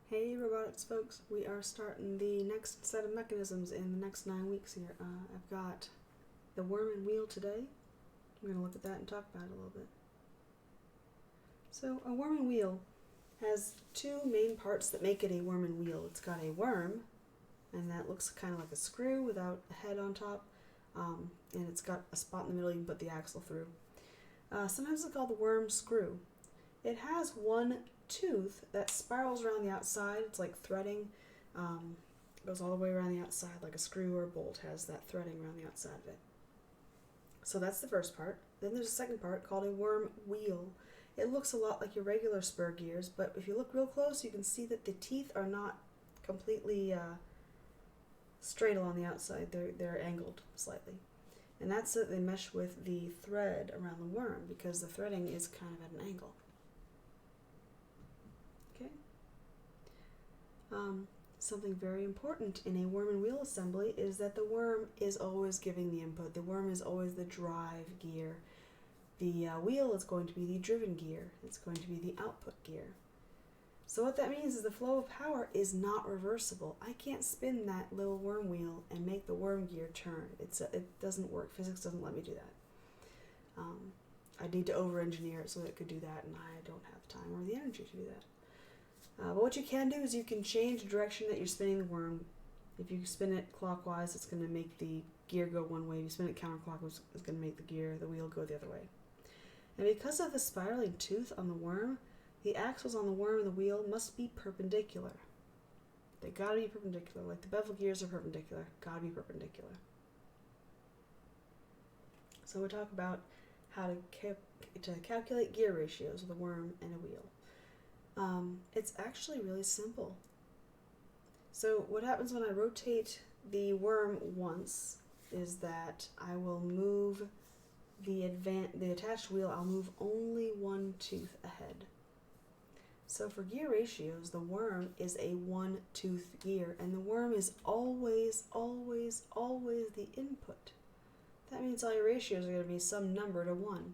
Hey robotics folks, we are starting the next set of mechanisms in the next 9 weeks here. I've got the worm and wheel today. We're going to look at that and talk about it a little bit. So a worm and wheel has two main parts that make it a worm and wheel. It's got a worm, and that looks kind of like a screw without a head on top, and it's got a spot in the middle you can put the axle through. Sometimes it's called the worm screw. It has one tooth that spirals around the outside. It's like threading. Goes all the way around the outside like a screw or a bolt has that threading around the outside of it. So that's the first part. Then there's a second part called a worm wheel. It looks a lot like your regular spur gears, but if you look real close, you can see that the teeth are not completely straight along the outside. They're angled slightly. And that's so that they mesh with the thread around the worm because the threading is kind of at an angle. Okay. Something very important in a worm and wheel assembly is that the worm is always giving the input. The worm is always the drive gear. The wheel is going to be the driven gear. It's going to be the output gear. So what that means is the flow of power is not reversible. I can't spin that little worm wheel and make the worm gear turn. It doesn't work. Physics doesn't let me do that. I need to over-engineer it so that it could do that, and I don't have the time or the energy to do that. But what you can do is you can change the direction that you're spinning the worm. If you spin it clockwise, it's going to make the gear go one way. If you spin it counterclockwise, it's going to make the wheel go the other way. And because of the spiraling tooth on the worm, the axles on the worm and the wheel must be perpendicular. They gotta be perpendicular, like the bevel gears are perpendicular. Gotta be perpendicular. So we'll talk about how to calculate gear ratios with a worm and a wheel. It's actually really simple. So what happens when I rotate the worm once is that I will move the attached wheel, I'll move only one tooth ahead. So for gear ratios, the worm is a one-tooth gear, and the worm is always, always, always the input. That means all your ratios are going to be some number to 1.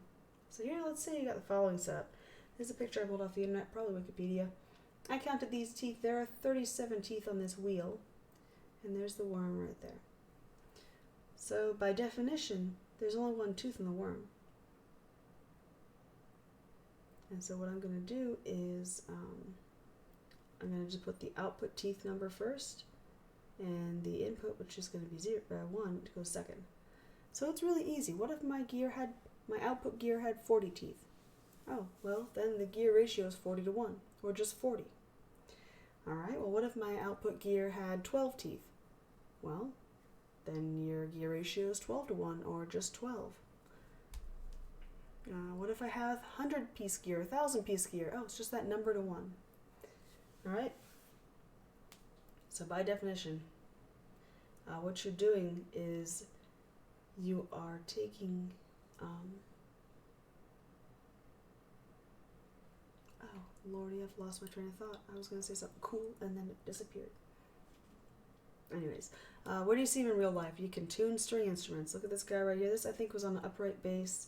So here, let's say you got the following setup. There's a picture I pulled off the internet, probably Wikipedia. I counted these teeth. There are 37 teeth on this wheel, and there's the worm right there. So by definition, there's only one tooth in the worm. And so what I'm going to do is I'm going to just put the output teeth number first, and the input, which is going to be 1, to go second. So it's really easy. What if my output gear had 40 teeth? Oh, well, then the gear ratio is 40 to 1, or just 40. All right, well, what if my output gear had 12 teeth? Well, then your gear ratio is 12 to 1, or just 12. What if I have 100-piece gear, 1,000-piece gear? Oh, it's just that number to 1. All right? So by definition, what you're doing is you are taking... oh, lordy, I've lost my train of thought. I was going to say something cool, and then it disappeared. Anyways, what do you see in real life? You can tune string instruments. Look at this guy right here. This, I think, was on an upright bass.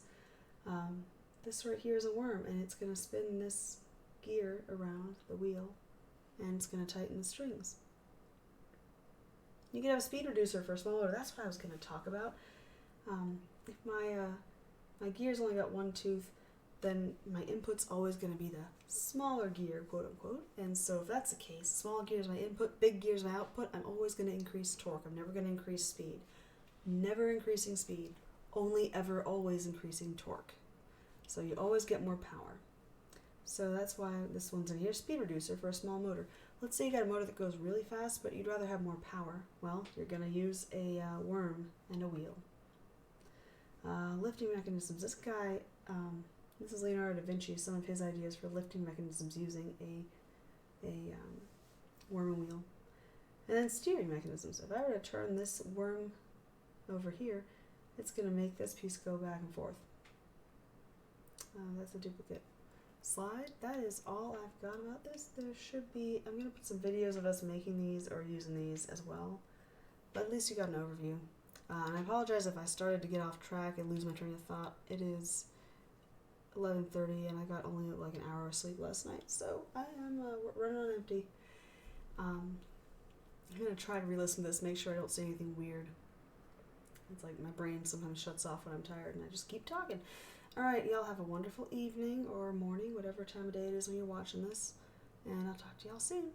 This right here is a worm, and it's going to spin this gear around the wheel, and it's going to tighten the strings. You can have a speed reducer for a small motor. That's what I was going to talk about. If my gear's only got one tooth, then my input's always going to be the smaller gear, quote unquote. And so if that's the case, small gear is my input, big gear is my output, I'm always going to increase torque. I'm never going to increase speed. Never increasing speed. Only ever always increasing torque. So you always get more power. So that's why this one's in here, speed reducer for a small motor. Let's say you got a motor that goes really fast, but you'd rather have more power. Well, you're going to use a worm and a wheel. Lifting mechanisms. This guy, this is Leonardo da Vinci, some of his ideas for lifting mechanisms using a worm and wheel. And then steering mechanisms. If I were to turn this worm over here, it's going to make this piece go back and forth. That's a duplicate slide. That is all I've got about this. There should be, I'm going to put some videos of us making these or using these as well. But at least you got an overview. And I apologize if I started to get off track and lose my train of thought. It is 11:30 and I got only like an hour of sleep last night. So I am running on empty. I'm going to try to re-listen to this, make sure I don't say anything weird. It's like my brain sometimes shuts off when I'm tired and I just keep talking. Alright, y'all have a wonderful evening or morning, whatever time of day it is when you're watching this. And I'll talk to y'all soon.